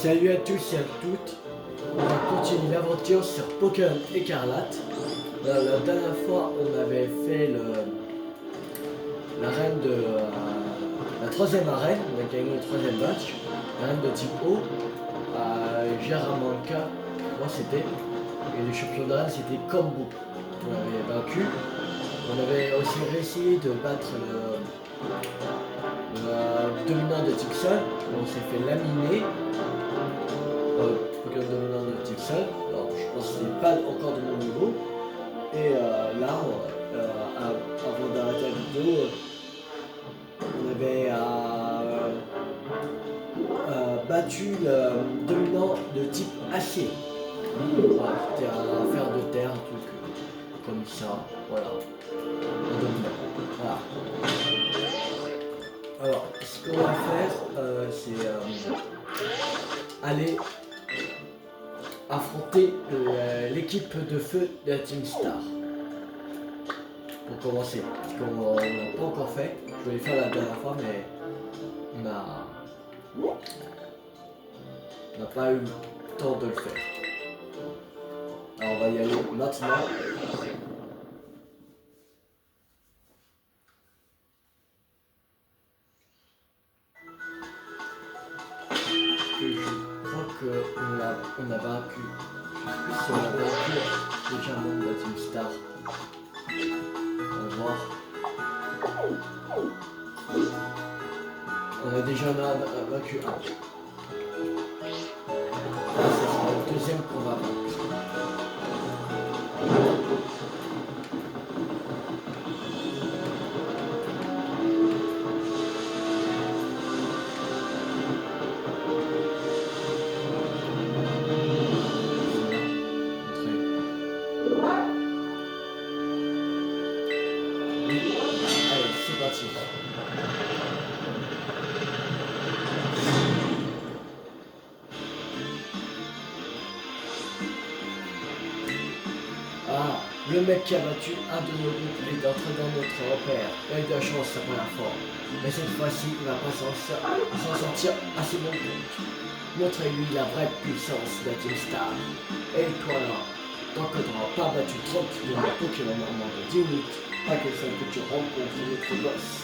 Salut à tous et à toutes, on va continuer l'aventure sur Pokémon Écarlate. La dernière fois on avait fait l'arène de la troisième arène, on a gagné le troisième match, l'arène de type O, à Jaramanca, moi c'était, et le champion d'arène c'était Combo. On avait vaincu, on avait aussi réussi de battre le dominant de type Sol, on s'est fait laminer. Pokémon dominant de type Sol, alors je pense que c'est pas encore de mon niveau. Et là, avant d'arrêter la vidéo, on avait battu le dominant de type acier. Voilà, c'était un fer de terre, un truc comme ça, voilà. Un dominant. Voilà. Alors, ce qu'on va faire, c'est aller affronter l'équipe de feu de la Team Star. Pour commencer, parce qu'on n'a pas encore fait. Je voulais faire la dernière fois, mais on n'a pas eu le temps de le faire. Alors on va y aller maintenant. Et je crois qu'on a vaincu. Si on a vaincu déjà un membre de la Team Star. On va voir. On a déjà vaincu un. Là, ce sera le deuxième qu'on va vaincre. Ah, le mec qui a battu un de nos groupes est entré dans notre repère. Il a eu de la chance sa première fois. Mais cette fois-ci, il va pas s'en sortir à ses bons comptes. Montrez-lui la vraie puissance de la Team Star. Et toi là, tant que tu n'auras pas battu 30 de nos Pokémon en moins de 10 minutes, pas que celle que tu rencontres notre boss.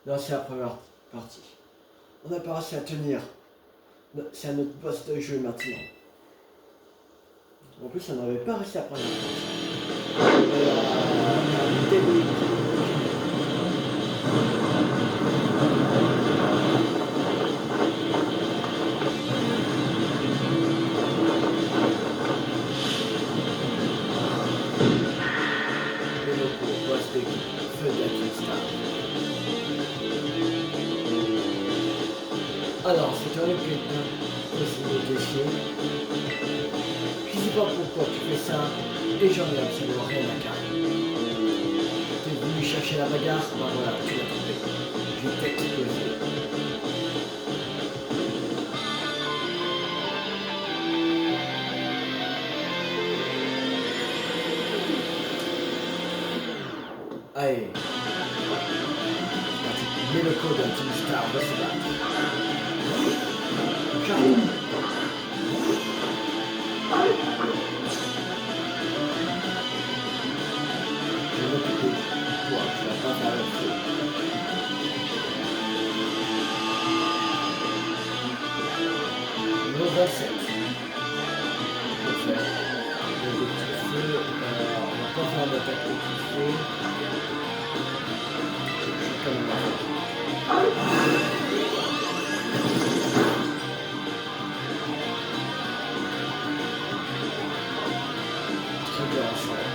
Non, c'est la première partie. On n'a pas réussi à tenir. C'est à notre boss de jeu maintenant. En plus, on n'avait pas réussi à prendre la partie. Et donc, le boss d'équipe feu de la Team Star. Alors, c'est toi le quelqu'un de se défier. Je sais pas pourquoi tu fais ça et j'en ai absolument rien à carrer. T'es venu chercher la bagarre, bah voilà, tu l'as trouvé. Je vais t'exploser. Allez. Mais le code de Team Star va se battre. J'arrive. Je vais m'occuper de toi, tu vas pas faire le feu. Numéro 27. On va faire le petit feu. On va pas faire d'attaque au petit feu. Je suis comme là. Très bien ensemble.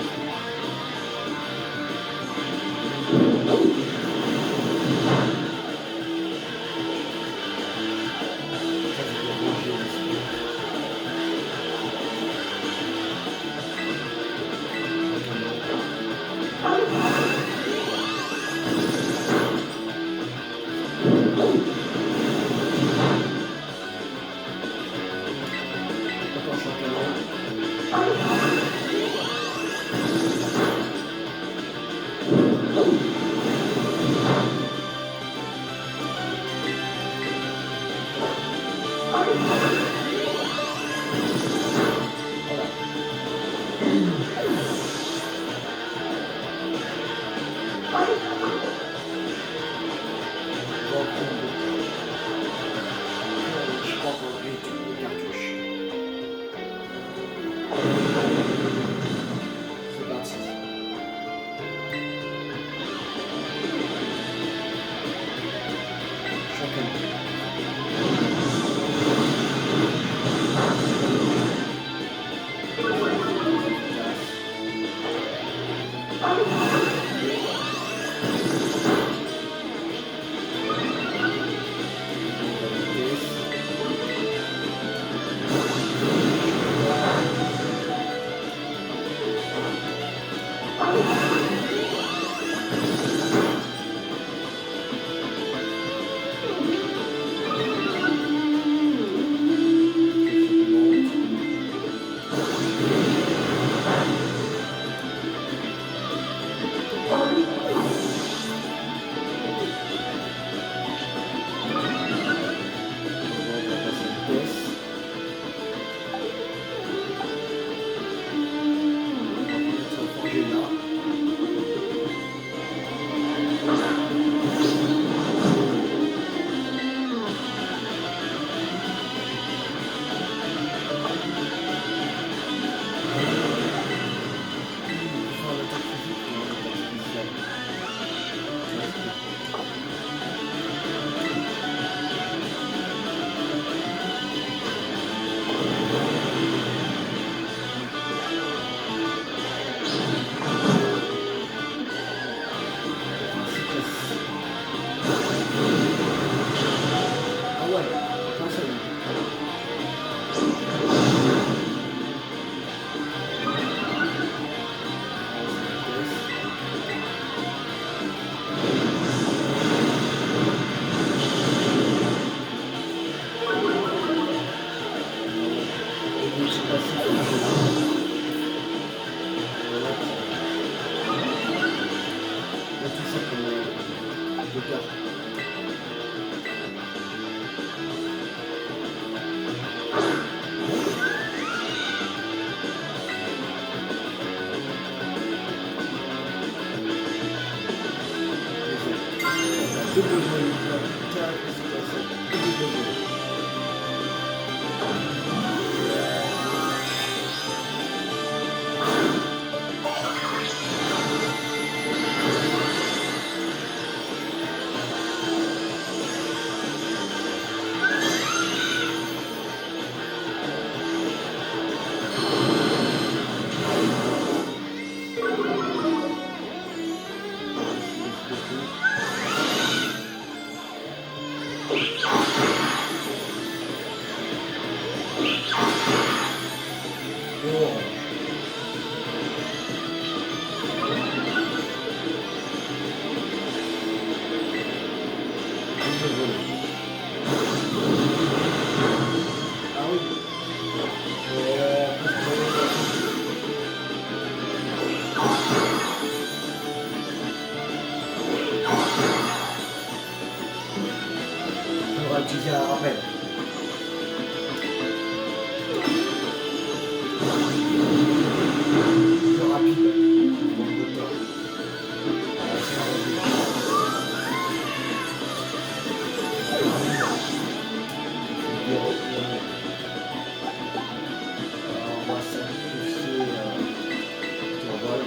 tu dis un rappel. Plus rapide. Pour le moteur. Voilà, c'est un alors, on va simplifier ton vol.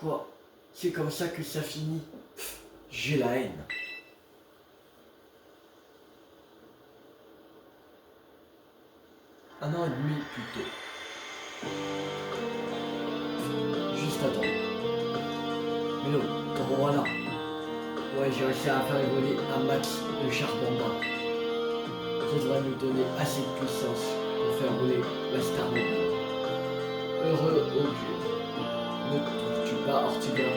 Quoi? C'est comme ça que ça finit? J'ai la haine. Un an et demi plus tôt. Juste attends. Mais non, te revoilà. Ouais, j'ai réussi à faire évoluer un max de charbon bas. Ça devrait nous donner assez de puissance pour faire rouler la Star Mobile. Heureux augure. Ne trouves-tu pas Ortiga?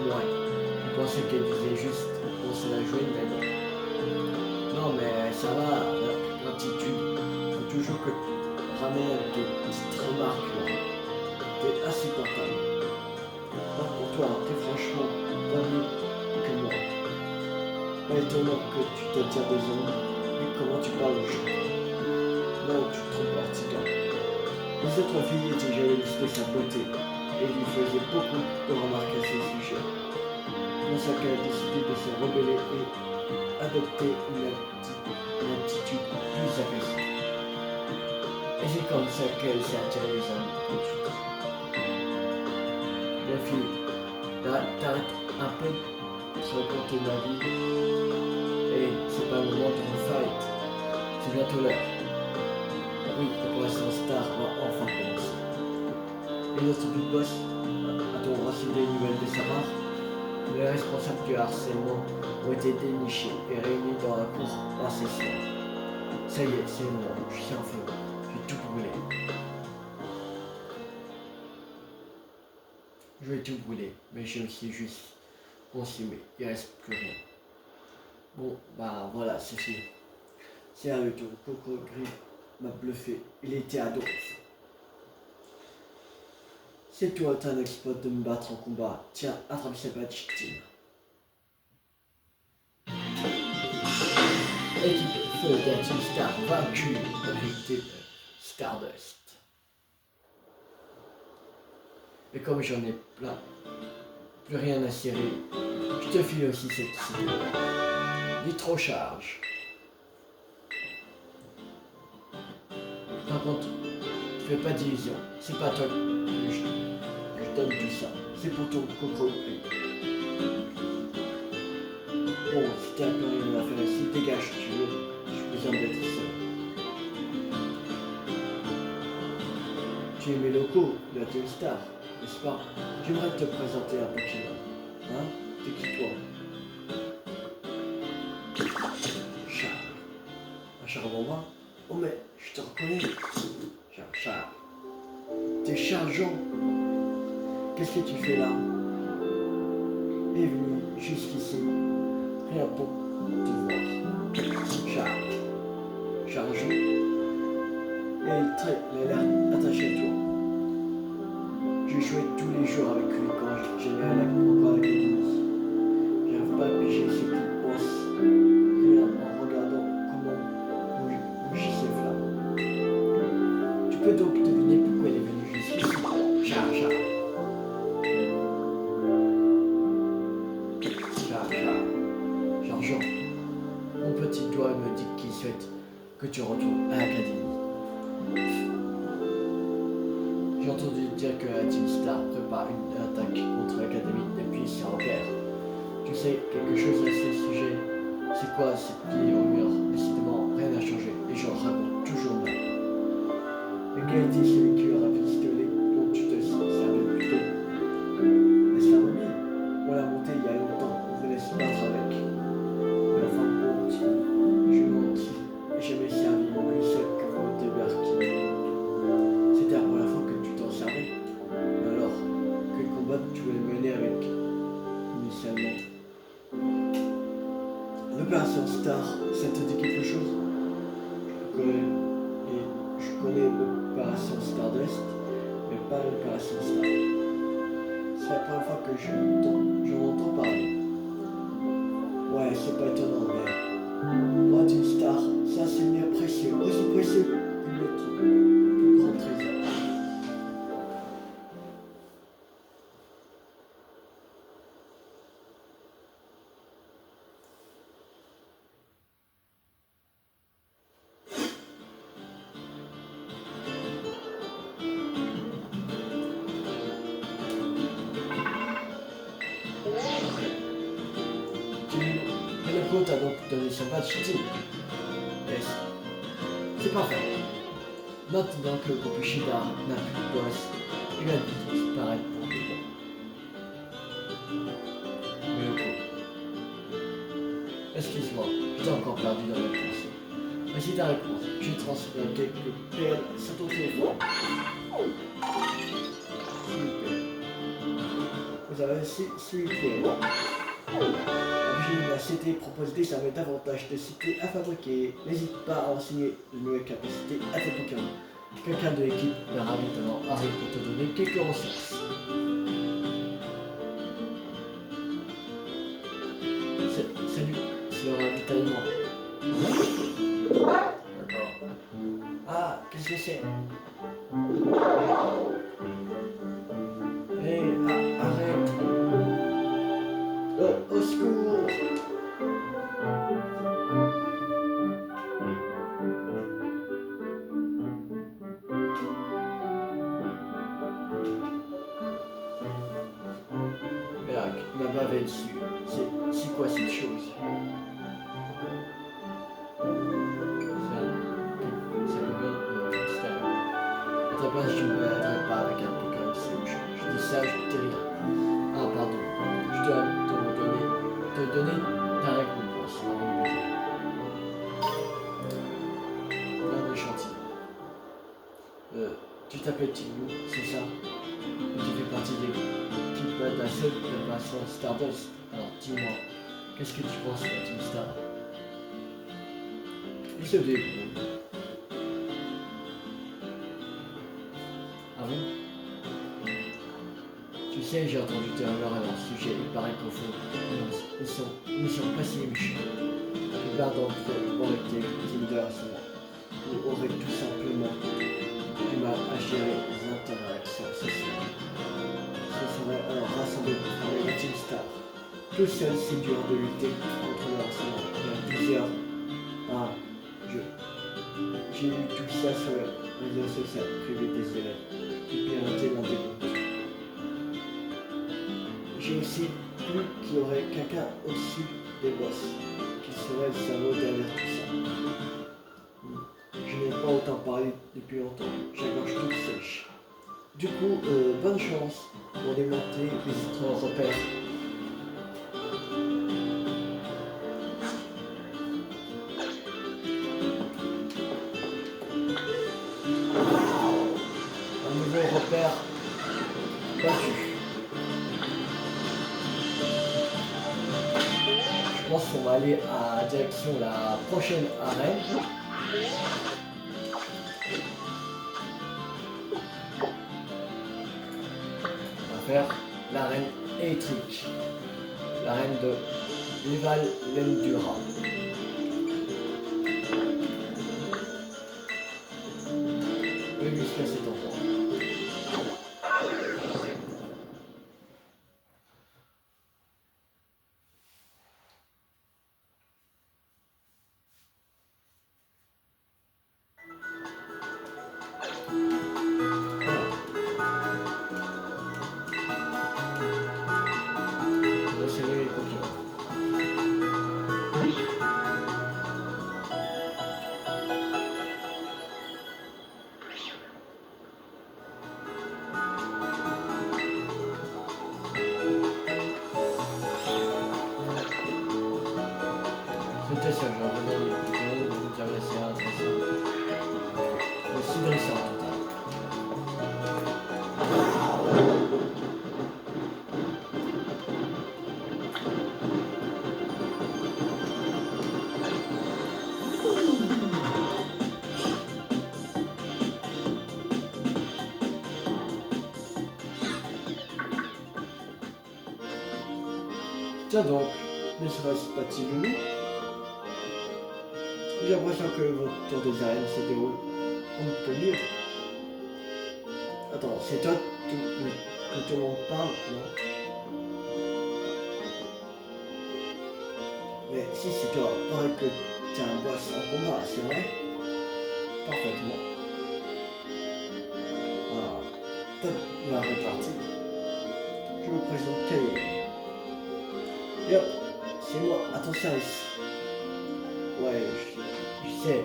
Ouais. Je pensais qu'elle disait juste qu'on se la jouer, mais non. Non, mais ça va, l'aptitude. Faut toujours que tu ramènes tes petites remarques là. T'es insupportable. Pas pour toi, t'es franchement pas mieux que moi. Pas étonnant que tu t'attires des hommes. Et comment tu parles aux gens. Non, tu te trompes, Ortiga. Les autres filles étaient jalouses de sa beauté et lui faisaient beaucoup de remarques à ses sujets. C'est pour ça qu'elle a décidé de se rebeller et adopter une attitude plus agressive. Et c'est comme ça qu'elle s'est attirée les hommes tout de suite. Ma fille, t'arrêtes un peu de te raconter ma vie. Et c'est pas le moment de vous fight. C'est bientôt l'heure. Oui, l'opération Star va enfin commencer. Et notre big boss, a-t-on reçu des nouvelles de sa part? Les responsables du harcèlement ont été dénichés et réunis dans la cour par ces soirs. Ça y est, c'est moi, je suis en feu. Je vais tout brûler. Je vais tout brûler, mais je me suis juste consumé. Il reste plus rien. Bon, bah voilà, c'est fini. C'est à eux, Coco Gris m'a bluffé. Il était à dos. C'est toi, t'as un exploit de me battre en combat. Tiens, attrape cette badge team. Équipe Feu d'un Team Star vaincu. Objectif Stardust. Et comme j'en ai plein, plus rien à serrer, je te file aussi cette cible. Nitro-charge. Par contre, fais pas d'illusion, c'est pas toi que je donne tout ça, c'est pour ton Coco. Bon, si t'as plus rien à faire ici, dégage si tu veux, j'ai besoin d'être seul. Tu es mes locaux, la Team Star, n'est-ce pas? J'aimerais te présenter un Pokémon. Hein? T'es qui toi? Char. Un charbon? Oh mais, je te reconnais. Char. T'es chargeant. Qu'est-ce que tu fais là? Il est venu jusqu'ici, rien pour te voir. Chargeant. Il a l'air attaché à toi. J'ai joué tous les jours avec lui quand j'allais encore à l'académie. J'arrive pas à piger ce qu'il pense, rien en regardant comment bouge ses flammes. Tu peux donc deviner pourquoi il est venu jusqu'ici. Chargeant. Mon petit doigt me dit qu'il souhaite que tu retournes à l'académie. J'ai entendu dire que la Team Star prépare une attaque contre l'académie et puis ses repères. Tu sais quelque chose à ce sujet? C'est quoi cette vieille rumeur? Décidément, rien n'a changé et je raconte toujours mal. Mais quel était celui qui aura pistolet dont tu te servais plus tôt? Est-ce la remise? On l'a monté il y a longtemps, on voulait se battre avec. Mais enfin, bon, je mentis. J'ai jamais servi plus seul que vous débarquez. C'était la première fois que tu t'en servais. Alors, quel combat tu voulais mener avec initialement? L'opération Star, ça te dit quelque chose? Je connais l'opération Stardust, mais pas l'opération Star. C'est la première fois que j'en entends parler. Ouais, c'est pas étonnant, mais pour être une star, ça c'est bien précieux, aussi précieux que le plus grand trésor. Hanako t'a donc donné son badge team. Yes. C'est parfait. Maintenant que Kokushida n'a plus de boss, il va disparaître pour de bon. Mais Yoko, excuse-moi, je t'ai encore perdu dans la pensée. Voici ta réponse. J'ai transféré quelques perles sur ton téléphone. Vous avez 6 perles. La CT propose désormais davantage de cités à fabriquer. N'hésite pas à enseigner de nouvelles capacités à tes Pokémon. Quelqu'un de l'équipe de ravitaillement arrive pour te donner quelques ressources. Salut, c'est le ravitaillement. D'accord. Ah, qu'est-ce que c'est? Hé, arrête. Au secours! Berg m'a bavé dessus. C'est quoi cette chose? Ça devient extérieur. À ta place, je ne me battrai pas avec un Pokémon Solution. Je dis ça, je te dis rien. Ah, pardon. Je dois te donner ta récompense avant de payer. Plein d'échantillons. Tu t'appelles Tignou, c'est ça? Et tu fais partie des l'équipe d'assaut de façon Stardust. Alors dis-moi, qu'est-ce que tu penses de la Team Star? Il se débrouille. Ah bon? Tu sais, j'ai entendu tes rumeurs à leur sujet. Il paraît qu'au fond, ils sont pas si méchants. La plupart d'entre eux auraient été victimes de harcèlement. Ou auraient tout simplement du mal à gérer les interactions sociales. Ce serait alors rassemblés pour former la Team Star. Tout seul, c'est dur de lutter contre le harcèlement. Il y a plusieurs. Ah, j'ai eu tout ça sur le réseau social privé des élèves qui piratait l'un des groupes. J'ai aussi cru qu'il y aurait quelqu'un au-dessus des boss, qui serait le cerveau derrière tout ça. Je n'ai pas autant parlé depuis longtemps, j'ai la gorge toute sèche. Du coup, bonne chance pour démonter les autres repères. Un nouveau repère battu. Je pense qu'on va aller à direction la prochaine arène. On va faire l'arène électrique. L'arène de Lival Lendura. Oui, jusqu'à cet endroit. C'était ça, je revenais de vous adresser à l'attention. Le 6 dresseurs en total. Tiens donc, ne serait-ce pas petit loulou? J'ai l'impression que votre tour des arènes se déroule un peu mieux. Attends, c'est toi que tout le monde parle, non? Mais si c'est toi, paraît que t'es un boss en combat, c'est vrai? Parfaitement. Ah, top la répartie. Je vous présente Kaye. Yo, c'est moi, à ton service. Ouais, je sais,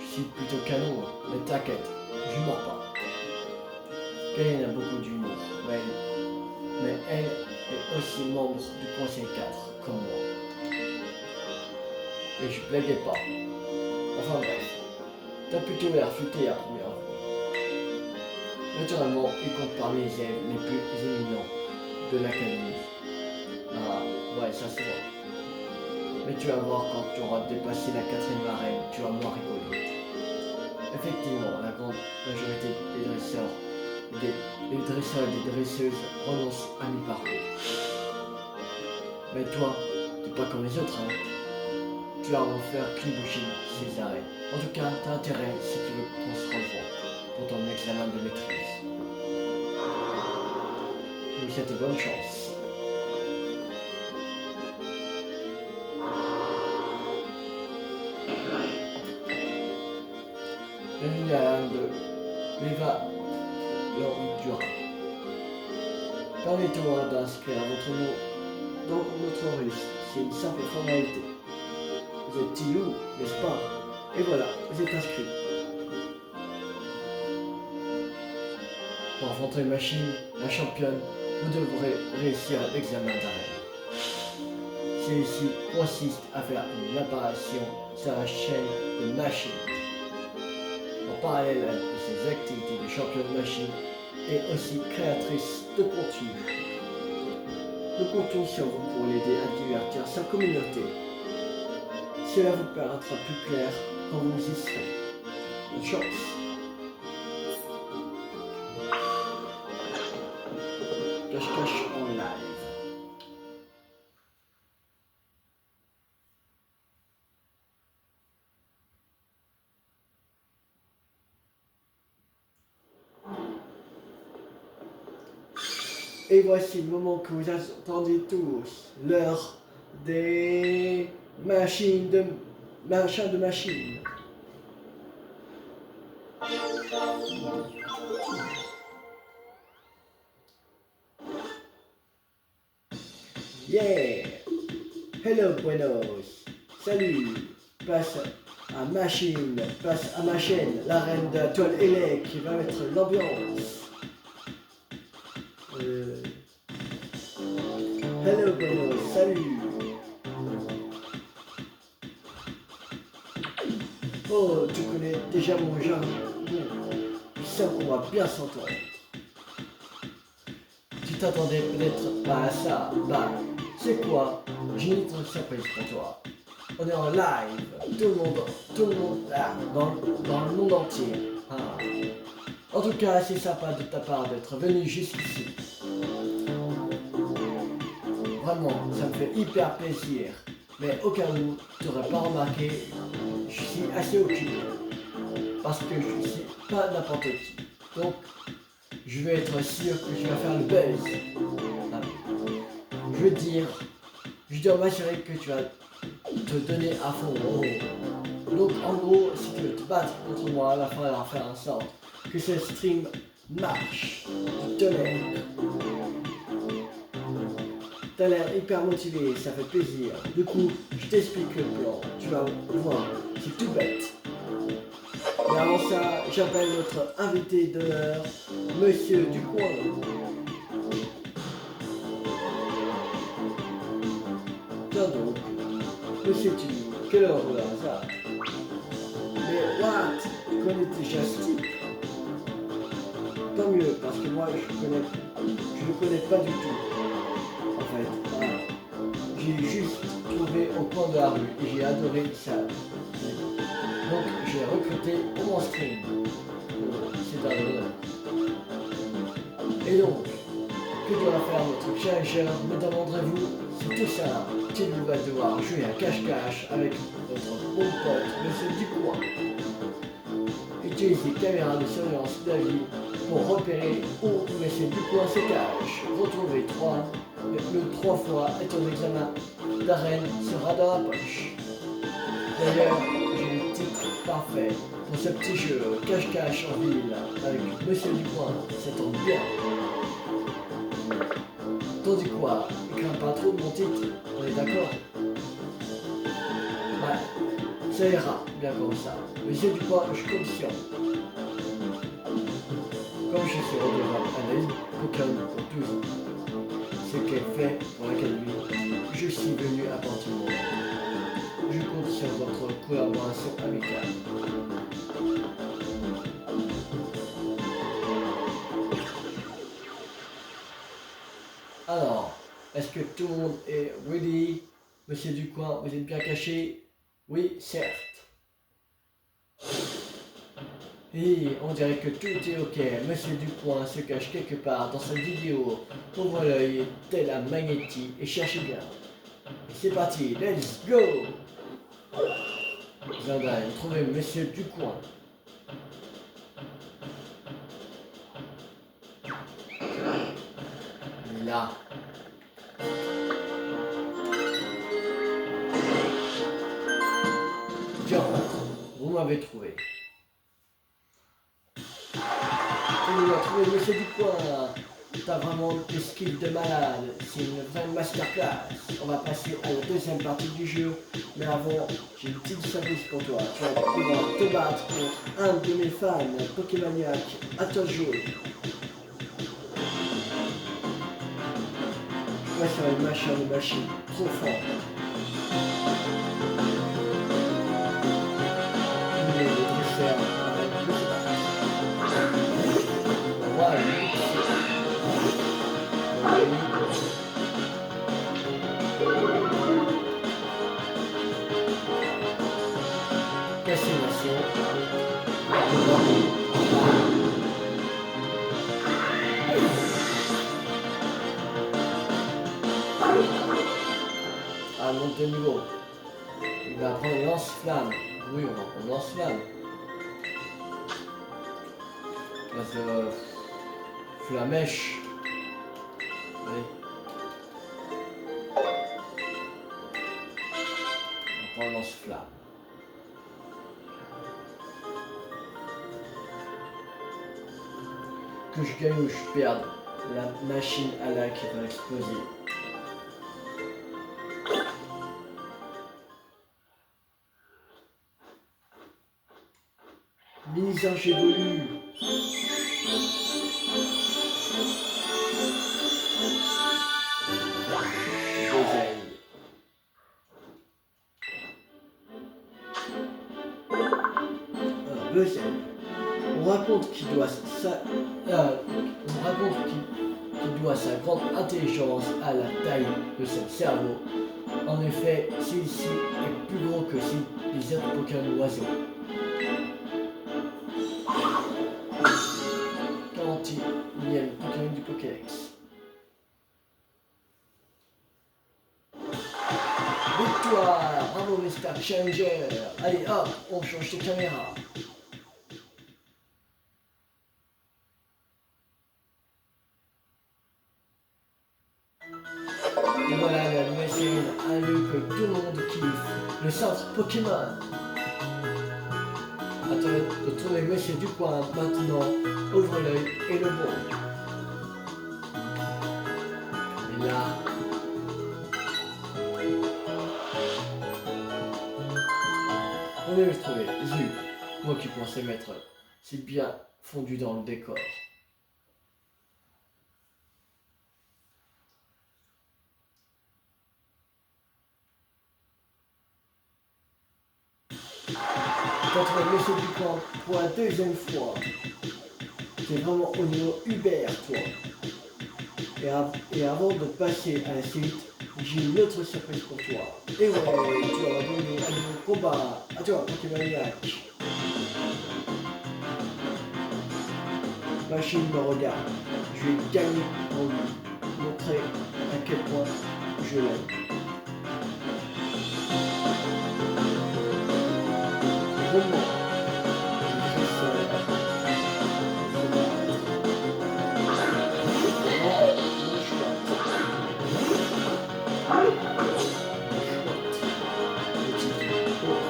je suis plutôt canon, mais t'inquiète, je mords pas. Kaye a beaucoup d'humour, mais elle est aussi membre du conseil 4, comme moi. Et je blaguais pas. Enfin bref, t'as plutôt l'air futé à première vue. Naturellement, il compte parmi les élèves les plus éminents de l'académie. Ah, ouais, ça se voit. Mais tu vas voir quand tu auras dépassé la 4e arène, tu vas moins rigoler. Effectivement, la grande majorité des dresseurs, des dresseurs et des dresseuses renoncent à mi-parcours. Mais toi, t'es pas comme les autres, hein. Tu vas en faire qu'une bouchée ces arènes. En tout cas, t'as intérêt si tu veux qu'on se revoie pour ton examen de maîtrise. Je vous souhaite bonne chance. Bienvenue à l'âme de Leva Lendura. Permettez-moi d'inscrire votre nom dans notre registre. C'est une simple formalité. Vous êtes Tilou, n'est-ce pas? Et voilà, vous êtes inscrit. Pour affronter une machine, la championne vous devrez réussir l'examen d'arène. Celui-ci consiste à faire une apparition sur la chaîne de machines. En parallèle à ses activités de champion de machine et aussi créatrice de contenu. Nous comptons sur vous pour l'aider à divertir sa communauté. Cela vous paraîtra plus clair quand vous y serez. Bonne chance. Cache-cache en live. Et voici le moment que vous attendez tous, l'heure des machines de machines. Yeah! Hello Buenos! Salut! Passe à ma chaîne, la reine de la toile ailée qui va mettre l'ambiance. Hello Buenos, salut! Oh, tu connais déjà mon jargon. Tu sais qu'on va bien s'entendre. Tu t'attendais peut-être pas à ça. Bah, c'est quoi? J'ai une surprise pour toi. On est en live, tout le monde là, dans le monde entier. Ah. En tout cas, c'est sympa de ta part d'être venu jusqu'ici. Vraiment, ça me fait hyper plaisir. Mais au cas où tu n'aurais pas remarqué, je suis assez occupé. Parce que je ne suis pas n'importe qui. Donc, je vais être sûr que je vais faire le buzz. Ah. Je dois m'assurer que tu vas te donner à fond. Oh. Donc, en gros, si tu veux te battre contre moi, il va falloir faire en sorte que ce stream marche. Tu te lèves. T'as l'air hyper motivé, ça fait plaisir. Du coup, je t'explique le plan. Tu vas voir, c'est tout bête. Mais avant ça, j'appelle notre invité d'honneur, Monsieur Ducoin. Tiens donc, Monsieur Ducoin, quelle heure le hasard. Mais what? Tu connais déjà ce type? Tant mieux, parce que moi, je ne connais pas du tout. En fait, j'ai juste trouvé au coin de la rue et j'ai adoré ça. Donc j'ai recruté pour mon stream. C'est un honneur. Et donc, que doit faire notre challenger? Me demanderez-vous? C'est tout ça. Tu vas devoir jouer à cache-cache avec notre bon pote, Monsieur Ducoin. Utilisez caméra de surveillance d'avis pour repérer où Monsieur Ducoin se cache. Retrouvez le 3 fois et ton examen d'arène sera dans la poche. D'ailleurs, j'ai le titre parfait pour ce petit jeu cache-cache en ville avec Monsieur Ducoin, ça tombe bien. T'en dis quoi? Il craint pas trop de mon titre, on est d'accord? Ouais, ça ira bien comme ça. Monsieur Ducoin, je suis conscient. Comme je suis redevable analyse Pokémon pour tous ce qu'elle fait pour l'académie, je suis venu apporter mon aide. Je compte sur votre collaboration amicale. Alors, est-ce que tout le monde est ready? Monsieur Ducoin, vous êtes bien caché? Oui, certes. Et on dirait que tout est ok. Monsieur Ducoin se cache quelque part dans cette vidéo. Ouvre l'œil tel un magnétique et cherchez bien. C'est parti, let's go! Zandane, trouvez Monsieur Ducoin. Il est là. Tiens, vous m'avez trouvé. On a trouvé Monsieur Ducoin. T'as vraiment des skills de malade. C'est une vraie masterclass. On va passer à la deuxième partie du jeu. Mais avant, j'ai une petite surprise pour toi. Tu vas pouvoir te battre contre un de mes fans Pokémaniac. À toi de jouer. pas sur une machine trop fort. Les dresseurs, je sais pas. Ouais, Cassation. À monter niveau. Il va prendre lance-flamme. Oui, on va prendre lance-flamme. Parce que flamèche. Oui. On va prendre lance-flamme. Que je gagne ou je perde, la machine à lac va exploser. Mini-singe évolue. Bezel. On raconte qu'il doit sa grande intelligence à la taille de son cerveau. En effet, celui-ci est plus gros que si les autres Pokémon oiseaux. 40e Pokémon du Pokédex. Victoire! Bravo Mr. Challenger! Allez hop, on change de caméra. Et voilà la nouvelle série, un lieu que tout le monde kiffe, le centre Pokémon. Attendez de trouver Monsieur du coin maintenant, ouvre l'œil et le bon. Et là, on vient le trouver, Zu, moi qui pensais mettre, c'est bien fondu dans le décor. Quand on va Monsieur du coin pour la deuxième fois, c'est vraiment au niveau Hubert, toi. Et avant de passer à la suite, j'ai une autre surprise pour toi. Et ouais, tu vas gagner un nouveau combat. À toi, Pokémon Maniac. Machine me regarde. Je vais gagner pour lui montrer à quel point je l'aime. Vraiment.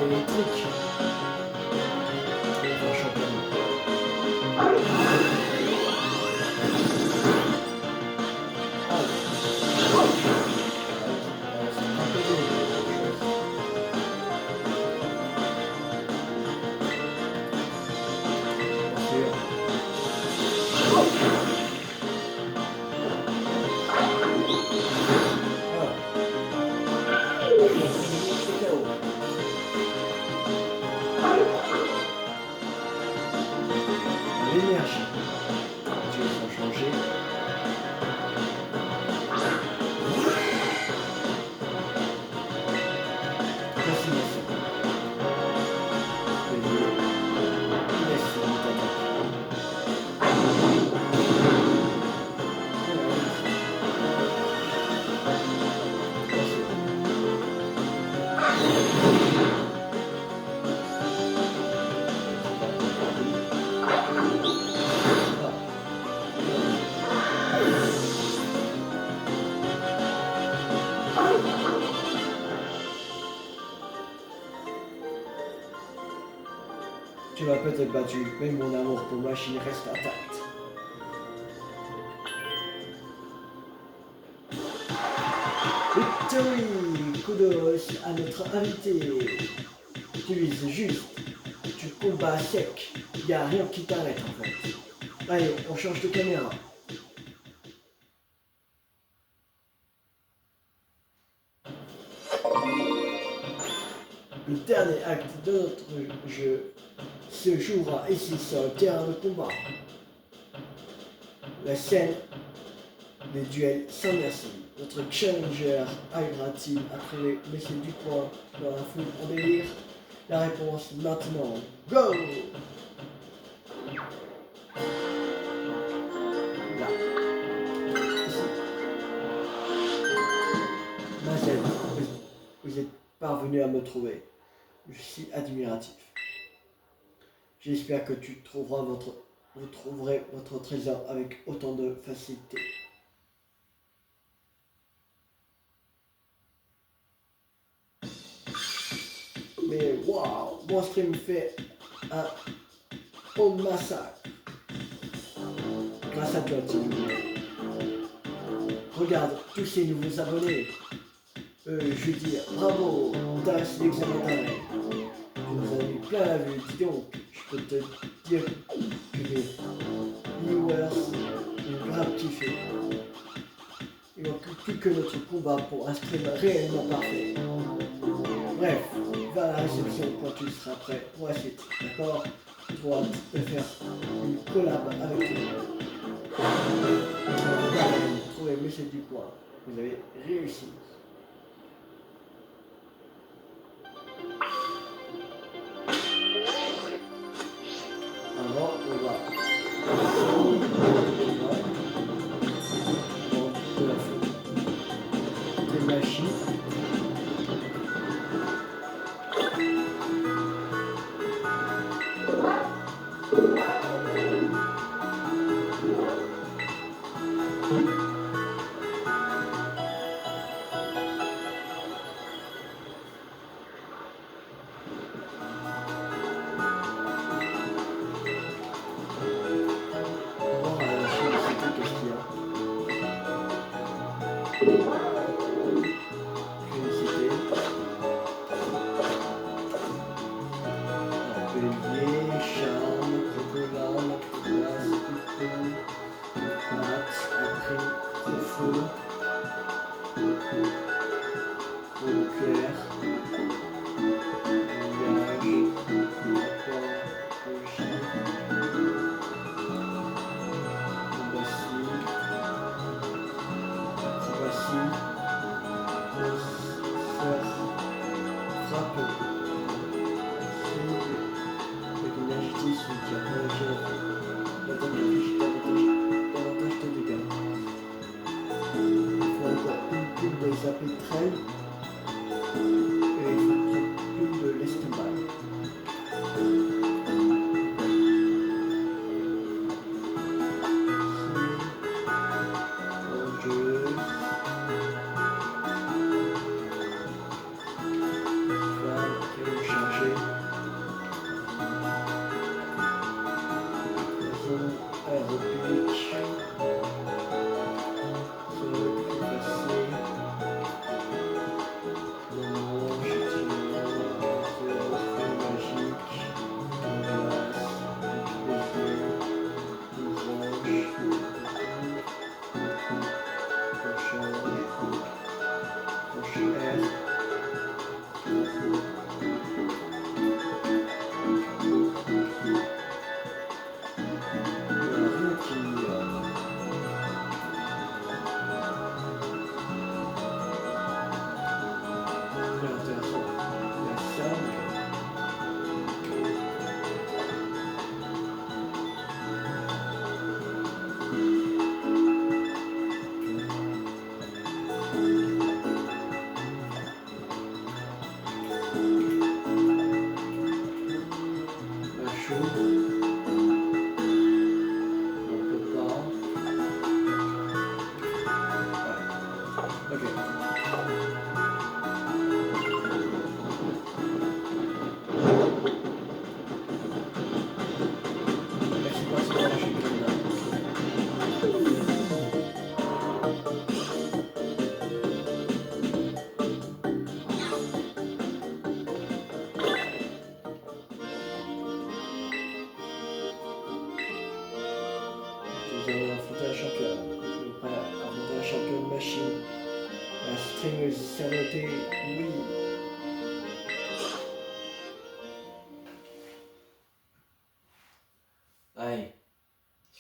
Électrique. L'énergie. Tu vas changer. Fascination. Tu m'as peut-être battu, mais mon amour pour machine reste intact. Victory! Kudos à notre invité. Tu vises juste, tu combats sec, y a rien qui t'arrête en fait. Allez, on change de caméra. Le dernier acte de notre jeu se jouera ici sur le terrain de combat. La scène des duels sans merci. Notre challenger arrivera-t-il à trouver Monsieur Dupois dans la foule en délire? La réponse maintenant. Go! Là. Ici. Mazel, vous êtes parvenu à me trouver. Je suis admiratif. J'espère que vous trouverez votre trésor avec autant de facilité. Mais waouh, mon stream fait un haut massacre. Grâce à toi, Tinu. Regarde tous ces nouveaux abonnés. Je veux dire, bravo, t'as reçu l'examen d'arrêt. Tu nous as mis plein la vue, dis donc. Je peux te dire que les viewers ont grave kiffé. Il manque plus que notre combat pour un stream réellement parfait. Bref, va à la réception quand tu seras prêt pour la suite, d'accord? Toi, de faire une collab avec nous. Trouvez Monsieur Dupois, vous avez réussi. Avant, on va de la faute des machines.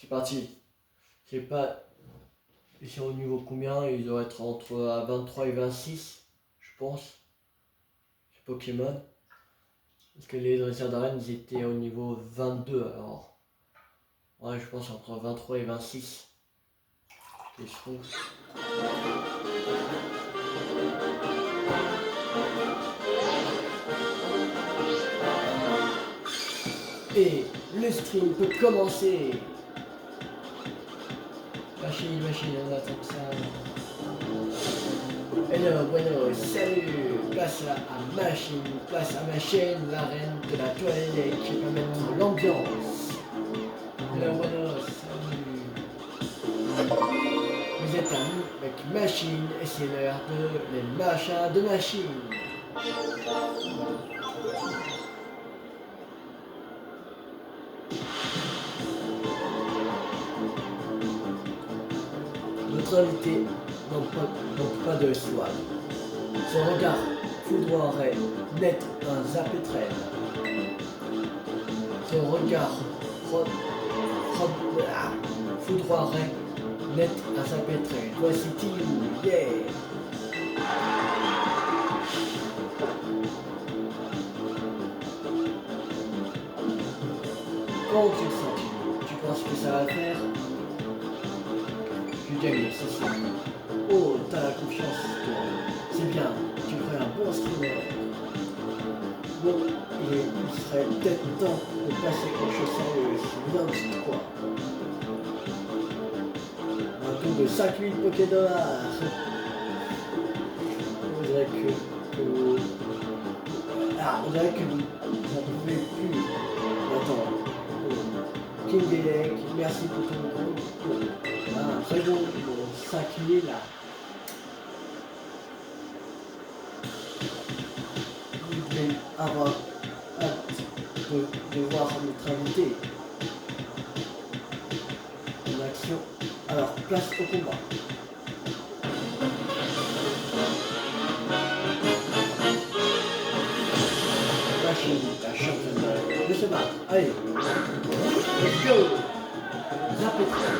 C'est parti. Je sais pas, ils sont au niveau combien? Ils doivent être entre 23 et 26, je pense. C'est Pokémon. Parce que les dresseurs d'arène, ils étaient au niveau 22 alors. Ouais, je pense entre 23 et 26. Je trouve. Et le stream peut commencer. Machine, on attend que ça. Hello, bueno, salut. Place à machine, place à ma chaîne, la reine de la toilette qui va mettre l'ambiance. Hello, bueno, salut. Vous êtes amis avec machine et c'est l'heure de les machins de machine. Notre invité manque pas de soie. Son regard foudroierait net un zapétrel. Son regard foudroierait net un zapétrel. Voici Tilou, yeah! Comment tu le sens, Tilou? Tu penses que ça va le faire? Tu gagnes, c'est ça. Oh, t'as la confiance, toi. C'est bien, tu ferais un bon streamer. Bon, il serait peut-être temps de passer quelque chose sérieux, c'est n'importe quoi. Un tour de 5000 Pokédollars. On dirait on dirait que vous n'en pouvez plus. Attends. King Delec, merci pour ton compte. Ah, très bon, 5000 là. Vous devez avoir hâte de voir notre invité en action. Alors, place au combat. Machine, la championne de se battre. Allez, let's go. Zapétrel.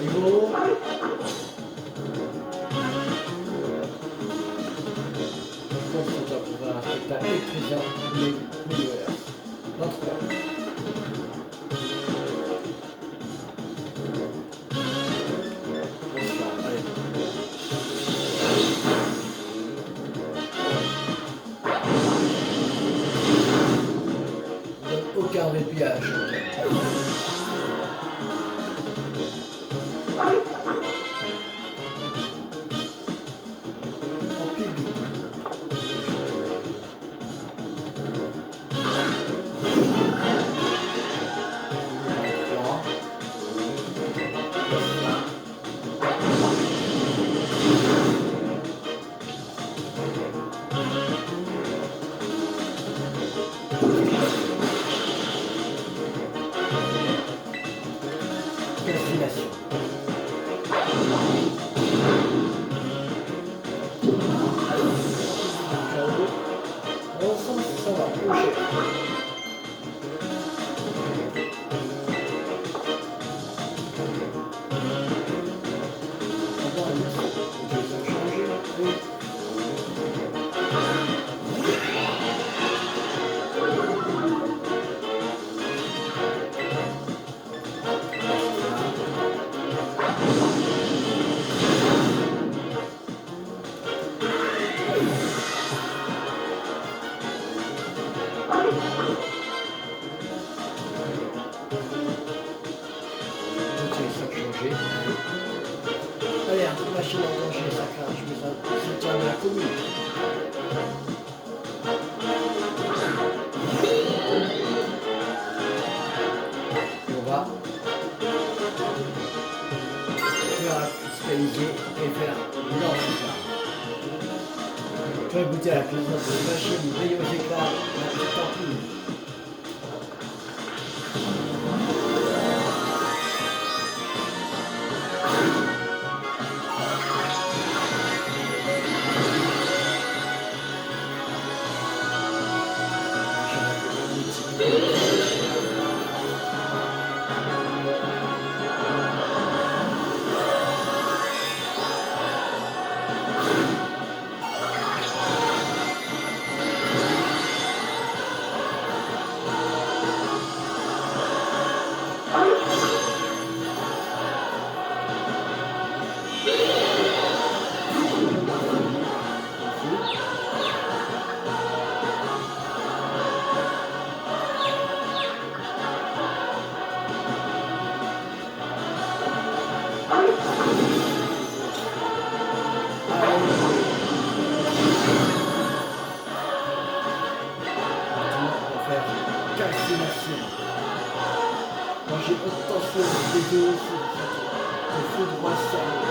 Niveau. Je pense qu'on va pouvoir un spectacle électrisant, mais meilleur. 23. Aucun répillage. En pile. Destination. Dans le sens, ça va bouger. Allez, un peu machine à danger, ça crache, mais ça tient de la commune. Et on va faire la cristalliser et faire l'anti-éclat. Tu vas goûter à la puissance de la machine, briller aux éclats, la petite ampoule. te foudroie cerveau.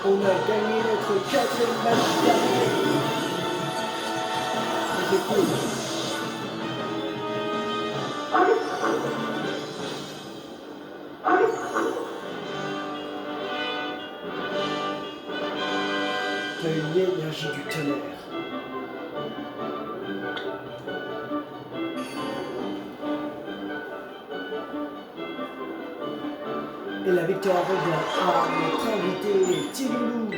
On a gagné notre 4e match d'arrêt. C'est cool. T'as une énergie du tonnerre. Et la victoire revient à notre invité Tiloulou.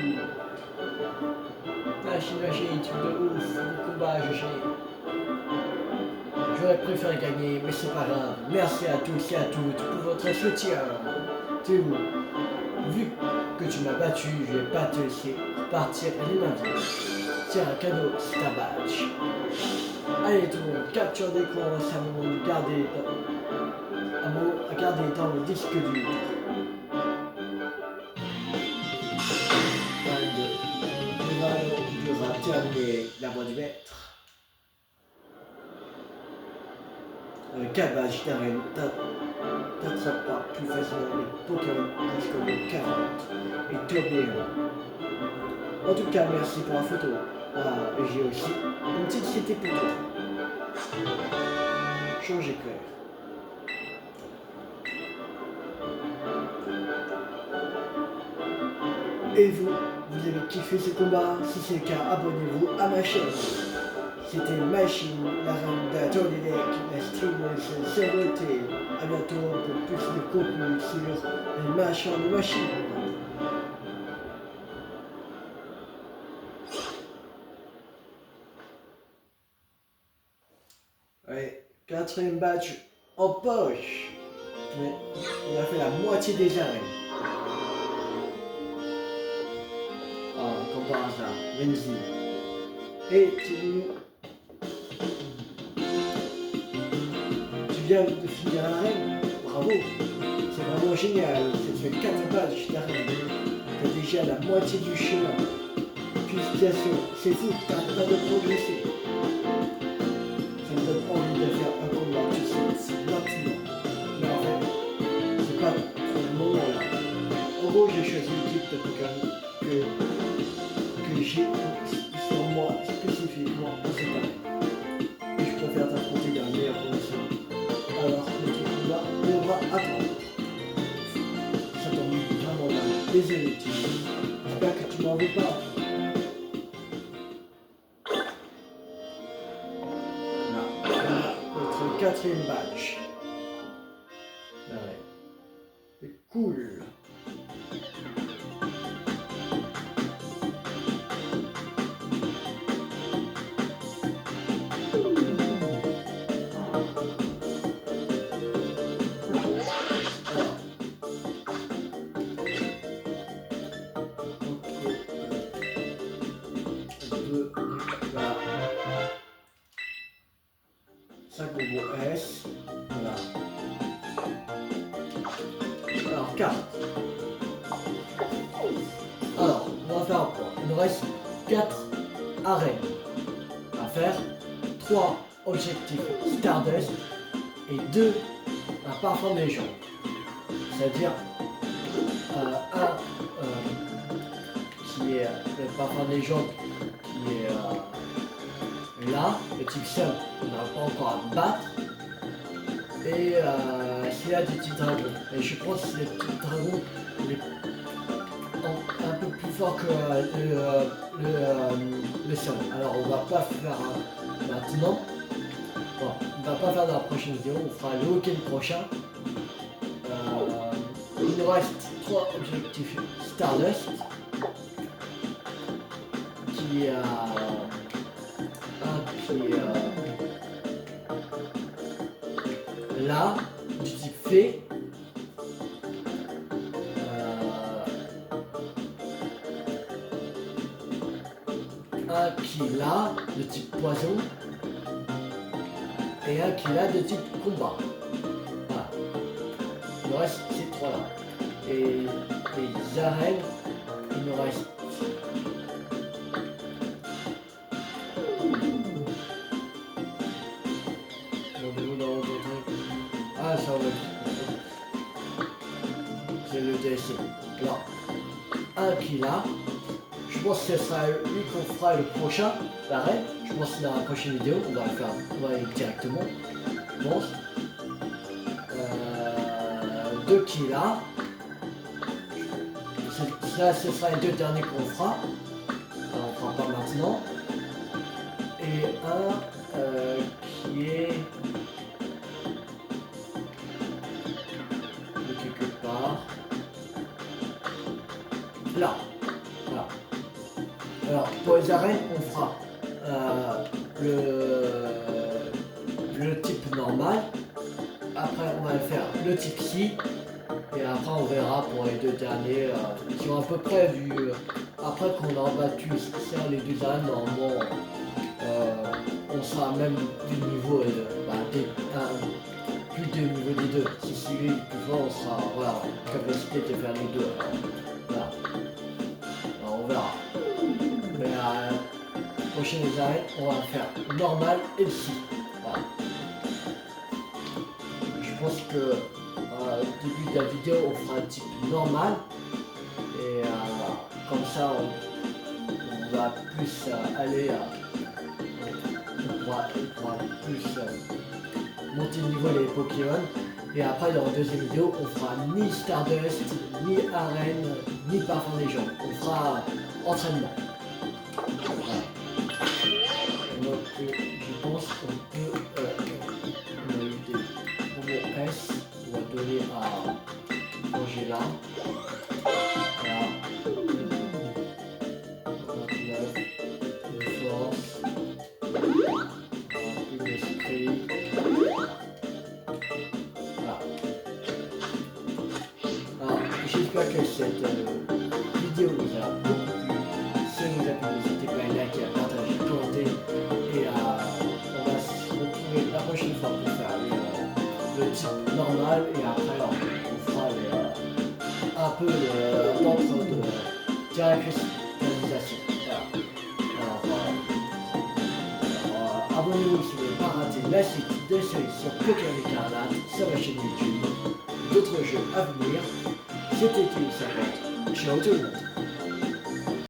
Machine, truc de ouf, le combat, GG. J'aurais préféré gagner, mais c'est pas grave. Merci à tous et à toutes pour votre soutien. Tiloulou, vu que tu m'as battu, je vais pas te laisser partir les mains vides. Tiens, un cadeau, c'est ta badge. Allez tout le monde, capture d'écran, c'est un moment de garder à garder dans le disque dur. On va terminer la voie du maître. 4 badges d'arène, t'attrapes pas plus facilement les Pokémon jusqu'au niveau 40 et top 1. En tout cas, merci pour la photo. J'ai aussi une petite cité pour toi. Changer clair. Et vous avez kiffé ce combat? Si c'est le cas, abonnez-vous à ma chaîne. C'était Machine, la reine d'Atelier Deck, la streameuse CRT. A bientôt pour plus de contenu sur les machins de machine. Ouais, 4e badge en poche. Mais on a fait la moitié des arènes. Comme par hasard, Renzi. Et tu viens de finir l'arène, bravo, c'est vraiment génial, ça fait 4 badges d'arène, t'as déjà la moitié du chemin. Félicitations, c'est fou, t'arrêtes pas de progresser. Ça me donne envie de faire un combat, tu sais, c'est maintenant. Mais en fait, c'est pas trop le moment là. En gros, j'ai choisi une type de Pokémon que j'ai sur moi spécifiquement en cette année. Et je préfère t'affronter dans les meilleures conditions. Alors notre combat devra attendre. Ça tombe vraiment mal. Désolé, j'espère que tu m'en veux pas. Là, notre 4e badge. Ouais. C'est cool. S, voilà. Alors, carte. Alors, on va faire un point. Il nous reste 4 arènes à faire, 3 objectifs Stardust et 2 un parfum des gens. C'est-à-dire un qui est le parfum des gens qui est là, le type seul, on n'a pas encore à battre. Et c'est là des petits dragons. Et je pense que c'est les petits dragons un peu plus forts que le seul. Alors on va pas faire maintenant. Bon, on va pas faire dans la prochaine vidéo, on fera le week-end prochain. Il nous reste 3 objectifs Stardust. Qui là, du type fée. Un qui est là, de type poison. et un qui l'a de type combat. Voilà. Il nous reste ces trois-là. Et les arènes, il nous reste. Ah, ça va. C'est le DLC. Là. Un qui l'a. Je pense que ce sera lui qu'on fera le prochain, l'arène. Je pense que dans la prochaine vidéo, on va le faire, on va aller directement. Je pense. Deux qui l'a. Ça, ce sera les deux derniers qu'on fera. Alors, on fera pas maintenant. Et un qui est de quelque part. Là. Voilà. Alors, pour les arènes, on fera le type normal. Après, on va faire le type si. Et après, on verra pour les deux derniers qui ont à peu près vu. Après qu'on a battu les deux arènes, normalement, on sera même du niveau plus du niveau des deux. Si celui est plus fort, on sera voilà, en capacité de faire les deux. Voilà. Alors, on verra. Mais à la prochaine arènes, on va faire normal et si. Voilà. Je pense que au début de la vidéo, on fera un type normal et comme ça, on va plus aller on pourra plus monter le niveau des Pokémon. Et après, dans la deuxième vidéo, on fera ni Stardust, ni Arène, ni Parfum des gens. On fera entraînement. Voilà. Donc, je pense qu'on peut on a eu des bonbons S. On va donner à Angela. Voilà. 29. Une force. Une esprit. Voilà. Alors, j'espère que cette vidéo vous a beaucoup plu. Si elle vous a plu, n'hésitez pas à liker, à partager, à commenter. Et on va se retrouver la prochaine fois pour faire le type normal et après on fera un peu d'entre de réalisation. Voilà. Alors, abonnez-vous si vous n'avez pas raté la suite de série sur Pokémon Écarlate sur ma chaîne YouTube. D'autres jeux à venir. C'était Kili50. Ciao tout le monde.